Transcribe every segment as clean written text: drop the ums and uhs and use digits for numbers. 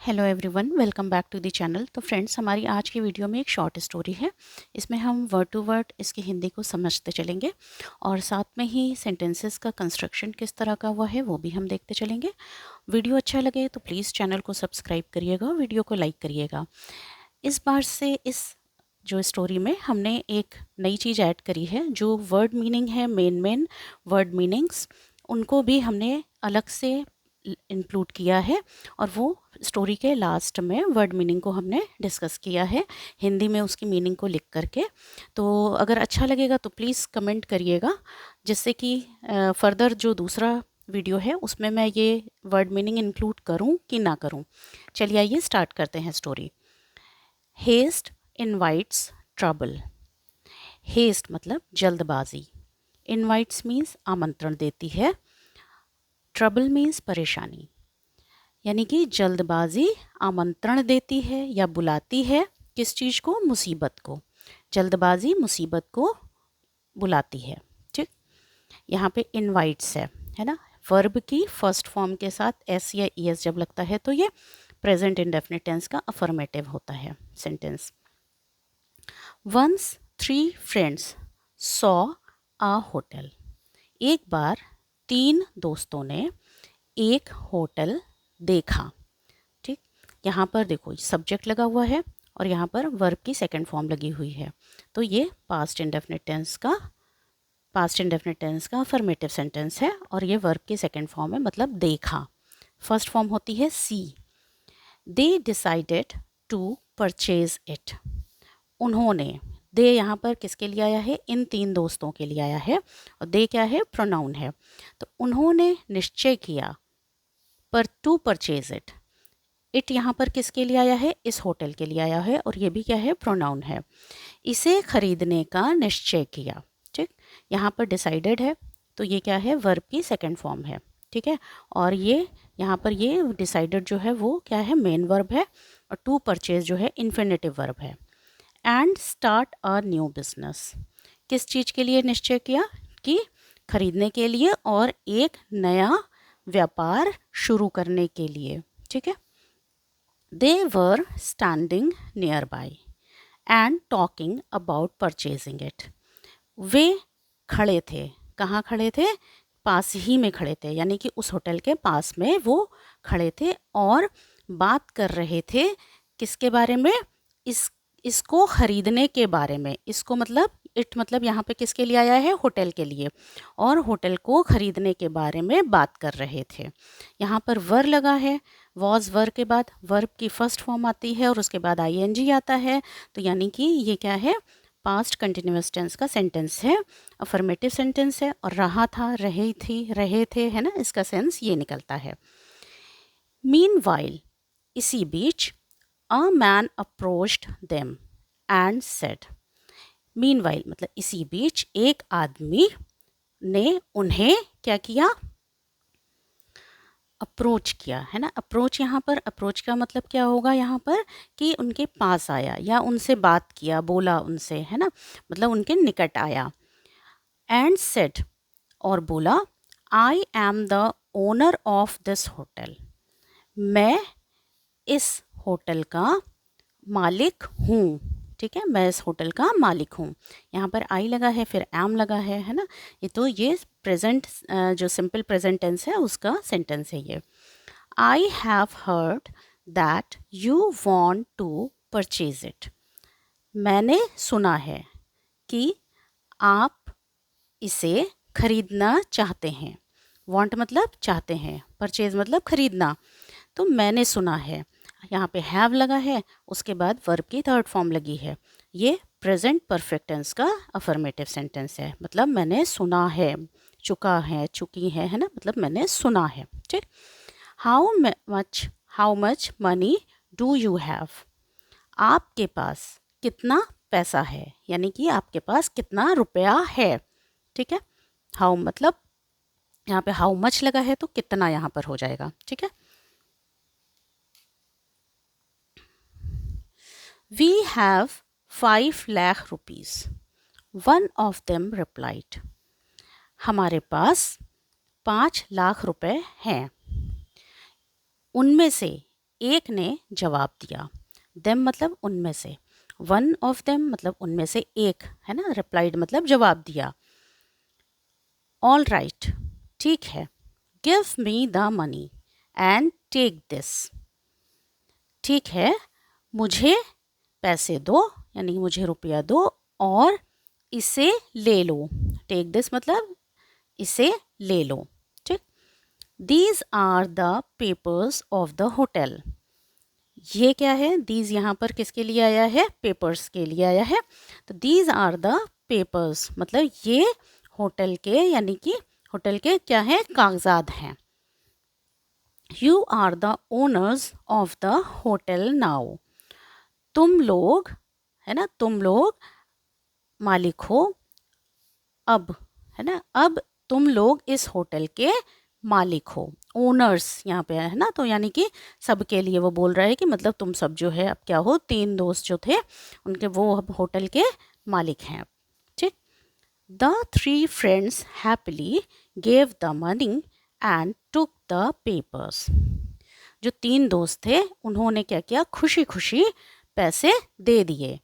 Hello everyone, welcome back to the channel. तो friends, हमारी आज की वीडियो में एक शॉर्ट स्टोरी है। इसमें हम वर्ड टू वर्ड इसकी हिंदी को समझते चलेंगे और साथ में ही सेंटेंसेस का कंस्ट्रक्शन किस तरह का हुआ है वो भी हम देखते चलेंगे। वीडियो अच्छा लगे तो प्लीज़ चैनल को सब्सक्राइब करिएगा, वीडियो को लाइक करिएगा। इस बार से इस जो स्टोरी में हमने एक नई चीज़ ऐड करी है। जो वर्ड मीनिंग है, मेन वर्ड मीनिंग्स, उनको भी हमने अलग से इंक्लूड किया है और वो स्टोरी के लास्ट में वर्ड मीनिंग को हमने डिस्कस किया है हिंदी में उसकी मीनिंग को लिख करके। तो अगर अच्छा लगेगा तो प्लीज़ कमेंट करिएगा, जिससे कि फर्दर जो दूसरा वीडियो है उसमें मैं ये वर्ड मीनिंग इंक्लूड करूं कि ना करूं। चलिए आइए स्टार्ट करते हैं story. Haste invites trouble. Haste मतलब जल्दबाजी, इनवाइट्स मीन्स आमंत्रण देती है, ट्रबल मीन्स परेशानी। यानी कि जल्दबाजी आमंत्रण देती है या बुलाती है किस चीज़ को? मुसीबत को। जल्दबाजी मुसीबत को बुलाती है। ठीक, यहाँ पे इनवाइट्स है ना। वर्ब की फर्स्ट फॉर्म के साथ एस या ई एस जब लगता है तो ये प्रेजेंट इंडेफिनिट टेंस का अफर्मेटिव होता है sentence. Once 3 friends saw a hotel. एक बार 3 दोस्तों ने एक होटल देखा। ठीक, यहाँ पर देखो सब्जेक्ट लगा हुआ है और यहाँ पर वर्ब की सेकंड फॉर्म लगी हुई है, तो ये पास्ट इंडेफिनिट टेंस का अफर्मेटिव सेंटेंस है और ये वर्ब की सेकंड फॉर्म है, मतलब देखा। फर्स्ट फॉर्म होती है C. They decided to purchase it. उन्होंने, दे यहाँ पर किसके लिए आया है? इन 3 दोस्तों के लिए आया है और दे क्या है? प्रोनाउन है। तो उन्होंने निश्चय किया, पर टू परचेज इट। इट यहाँ पर किसके लिए आया है? इस होटल के लिए आया है और ये भी क्या है? प्रोनाउन है। इसे खरीदने का निश्चय किया। ठीक, यहाँ पर डिसाइडेड है तो ये क्या है? वर्ब की सेकंड फॉर्म है। ठीक है, और ये यहाँ पर ये डिसाइडेड जो है वो क्या है? मेन वर्ब है और टू परचेज जो है इन्फिनेटिव वर्ब है। And start a new business. किस चीज़ के लिए निश्चय किया? कि खरीदने के लिए और एक नया व्यापार शुरू करने के लिए। ठीक है। They were standing nearby and talking about purchasing it. वे खड़े थे। कहाँ खड़े थे? पास ही में खड़े थे, यानी कि उस होटल के पास में वो खड़े थे और बात कर रहे थे किसके बारे में? इस इसको खरीदने के बारे में। इसको मतलब इट मतलब यहाँ पे किसके लिए आया है? होटल के लिए, और होटल को खरीदने के बारे में बात कर रहे थे। यहाँ पर वर लगा है, वॉज वर के बाद वर्ब की फर्स्ट फॉर्म आती है और उसके बाद आईएनजी आता है, तो यानी कि ये क्या है? पास्ट कंटिन्यूअस टेंस का सेंटेंस है, अफर्मेटिव सेंटेंस है और रहा था, रही थी, रहे थे, है ना, इसका सेंस ये निकलता है। मीनवाइल, इसी बीच, a man approached them and said. Meanwhile मतलब इसी बीच एक आदमी ने उन्हें क्या किया? अप्रोच किया, है ना। अप्रोच यहाँ पर, अप्रोच का मतलब क्या होगा यहाँ पर? कि उनके पास आया या उनसे बात किया, बोला उनसे, है ना, मतलब उनके निकट आया। एंड सेड, और बोला, I am the owner of this hotel. मैं इस होटल का मालिक हूँ। ठीक है, मैं इस होटल का मालिक हूँ। यहाँ पर आई लगा है, फिर एम लगा है ना। ये तो ये प्रेजेंट जो सिंपल प्रेजेंट टेंस है उसका सेंटेंस है ये। I have heard that you want to purchase it. मैंने सुना है कि आप इसे खरीदना चाहते हैं। वॉन्ट मतलब चाहते हैं, परचेज मतलब खरीदना। तो मैंने सुना है, यहाँ पे हैव लगा है, उसके बाद वर्ब की थर्ड फॉर्म लगी है। ये प्रेजेंट परफेक्ट टेंस का अफर्मेटिव सेंटेंस है, मतलब मैंने सुना है, चुका है, चुकी है ना, मतलब मैंने सुना है। ठीक। How much money do you have. आपके पास कितना पैसा है, यानी कि आपके पास कितना रुपया है। ठीक है, हाउ मतलब यहाँ पे हाउ मच लगा है तो कितना यहाँ पर हो जाएगा। ठीक है। We have 5 lakh rupees. One of them replied. हमारे पास 5 लाख रुपए हैं। उनमें से एक ने जवाब दिया, देम मतलब उनमें से, वन ऑफ देम मतलब उनमें से एक, है ना, रिप्लाइड मतलब जवाब दिया। ऑल राइट, ठीक है, give me the money and take this, ठीक है, मुझे पैसे दो, यानी मुझे रुपया दो और इसे ले लो। टेक दिस मतलब इसे ले लो, ठीक। These are the papers of the hotel, ये क्या है, दीज यहाँ पर किसके लिए आया है, पेपर्स के लिए आया है। तो दीज आर द पेपर्स मतलब ये होटल के, यानी कि होटल के क्या है, कागजात हैं। You are the owners of the hotel now, तुम लोग, है ना, तुम लोग मालिक हो अब, है ना, अब तुम लोग इस होटल के मालिक हो। ओनर्स यहाँ पे है ना, तो यानी कि सबके लिए वो बोल रहा है कि मतलब तुम सब जो है अब क्या हो, तीन दोस्त जो थे उनके वो अब होटल के मालिक हैं, ठीक। The three friends happily gave the money and took the papers, जो तीन दोस्त थे उन्होंने क्या किया, खुशी खुशी पैसे दे दिए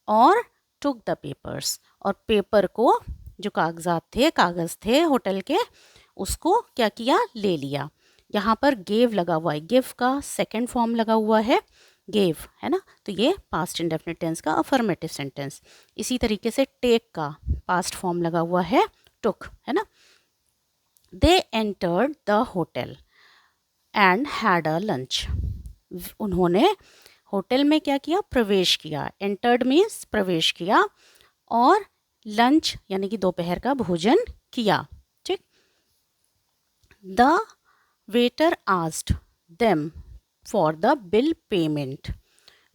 और टुक द पेपर्स, और पेपर को, जो कागजात थे, कागज़ थे होटल के, उसको क्या किया, ले लिया। यहाँ पर गेव लगा हुआ है, गिव का सेकंड फॉर्म लगा हुआ है, गेव, है ना, तो ये पास्ट इंडेफिनिट टेंस का अफर्मेटिव सेंटेंस। इसी तरीके से टेक का पास्ट फॉर्म लगा हुआ है, टुक, है ना। They entered the hotel and had a lunch, उन्होंने होटल में क्या किया, प्रवेश किया। एंटर्ड मीन्स प्रवेश किया, और लंच यानी कि दोपहर का भोजन किया, ठीक। The waiter asked them for the bill payment,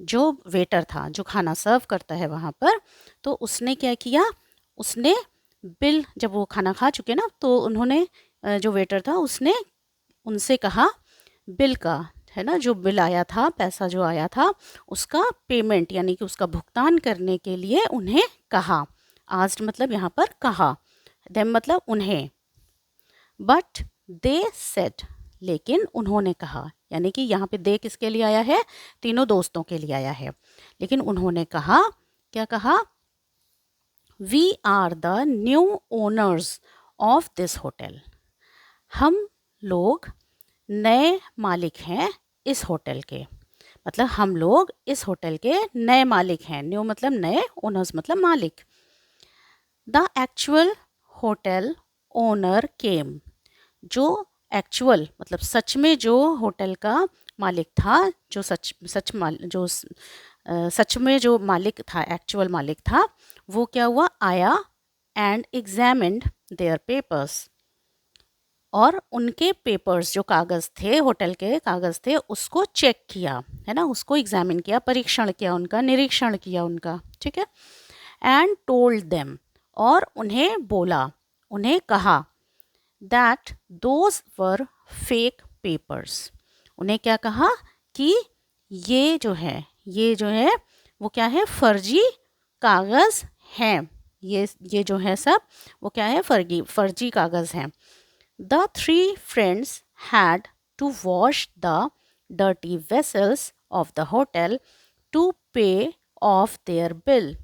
जो वेटर था, जो खाना सर्व करता है वहाँ पर, तो उसने क्या किया, उसने बिल, जब वो खाना खा चुके ना, तो उन्होंने, जो वेटर था उसने उनसे कहा बिल का, है ना, जो बिल आया था, पैसा जो आया था, उसका पेमेंट यानी कि उसका भुगतान करने के लिए उन्हें कहा। आस्क्ड मतलब यहाँ पर कहा, देम मतलब उन्हें। बट दे सेड, लेकिन उन्होंने कहा, यानी कि यहाँ पे दे किसके लिए आया है, तीनों दोस्तों के लिए आया है। लेकिन उन्होंने कहा, क्या कहा, we are the new owners of this hotel, हम लोग नए मालिक हैं इस होटल के, मतलब हम लोग इस होटल के नए मालिक हैं। न्यू मतलब नए, ओनर्स मतलब मालिक। द एक्चुअल होटल ओनर केम, जो एक्चुअल मतलब सच में जो होटल का मालिक था, जो सच में जो मालिक था, एक्चुअल मालिक था, वो क्या हुआ, आया एंड एग्जामिन्ड देयर पेपर्स, और उनके पेपर्स, जो कागज़ थे, होटल के कागज़ थे, उसको चेक किया, है ना, उसको एग्जामिन किया, परीक्षण किया उनका, निरीक्षण किया उनका, ठीक है। एंड टोल्ड देम, और उन्हें बोला, उन्हें कहा, that those were fake papers, उन्हें क्या कहा कि ये जो है, ये जो है वो क्या है, फर्जी कागज़ हैं, ये जो है सब वो क्या है, फर्जी कागज़ हैं। The three friends had to wash the dirty vessels of the hotel to pay off their bill.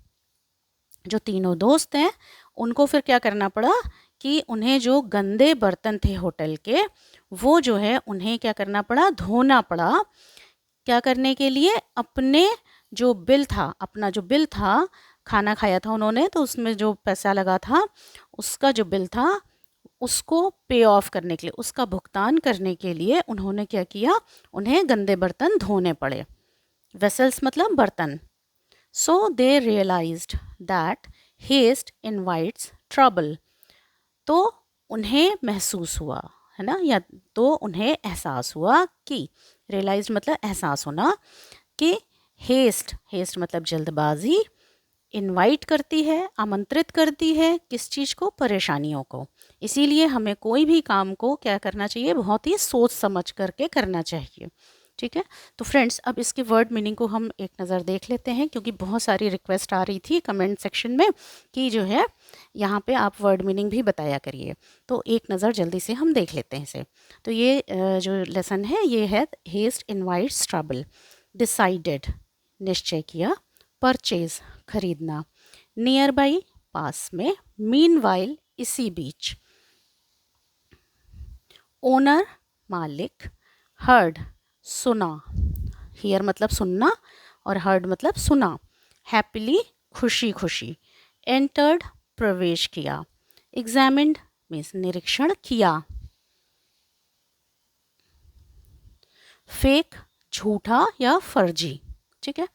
जो तीनों दोस्त हैं उनको फिर क्या करना पड़ा कि उन्हें जो गंदे बर्तन थे होटल के, वो जो है उन्हें क्या करना पड़ा, धोना पड़ा। क्या करने के लिए, अपने जो बिल था, अपना जो बिल था, खाना खाया था उन्होंने तो उसमें जो पैसा लगा था, उसका जो बिल था, उसको पे ऑफ करने के लिए, उसका भुगतान करने के लिए उन्होंने क्या किया, उन्हें गंदे बर्तन धोने पड़े। वेसल्स मतलब बर्तन। So they realised that haste invites trouble, तो उन्हें महसूस हुआ, है ना, या तो उन्हें एहसास हुआ कि, रियलाइज्ड मतलब एहसास होना, कि हेस्ट मतलब जल्दबाजी, इनवाइट करती है, आमंत्रित करती है किस चीज़ को, परेशानियों को। इसीलिए हमें कोई भी काम को क्या करना चाहिए, बहुत ही सोच समझ करके करना चाहिए। ठीक है। तो फ्रेंड्स अब इसके वर्ड मीनिंग को हम एक नज़र देख लेते हैं, क्योंकि बहुत सारी रिक्वेस्ट आ रही थी कमेंट सेक्शन में कि जो है यहाँ पे आप वर्ड मीनिंग भी बताया करिए। तो एक नज़र जल्दी से हम देख लेते हैं इसे। तो ये जो लेसन है ये है हेस्ट इनवाइट्स ट्रबल, डिसाइडेड निश्चय किया, परचेज खरीदना, नियर बाई पास में, मीनवाइल इसी बीच, ओनर मालिक, हर्ड सुना, हियर मतलब सुनना और हर्ड मतलब सुना, हैप्पीली खुशी खुशी, एंटर्ड प्रवेश किया, एग्जामिन्ड मीन्स निरीक्षण किया, फेक झूठा या फर्जी, ठीक है।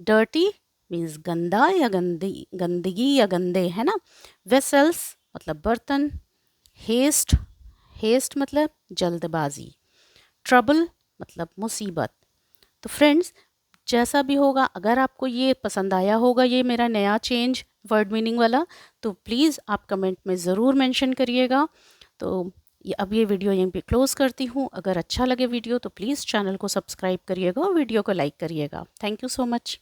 डर्टी मीन्स गंदा या गंदगी या गंदे, है ना। वेसल्स मतलब बर्तन, हेस्ट हेस्ट मतलब जल्दबाजी, ट्रबल मतलब मुसीबत। तो फ्रेंड्स जैसा भी होगा, अगर आपको ये पसंद आया होगा ये मेरा नया चेंज वर्ड मीनिंग वाला, तो प्लीज़ आप कमेंट में ज़रूर मेंशन करिएगा। तो अब ये वीडियो यहीं पे क्लोज़ करती हूँ। अगर अच्छा लगे वीडियो तो प्लीज़ चैनल को सब्सक्राइब करिएगा और वीडियो को लाइक करिएगा। Thank you so much.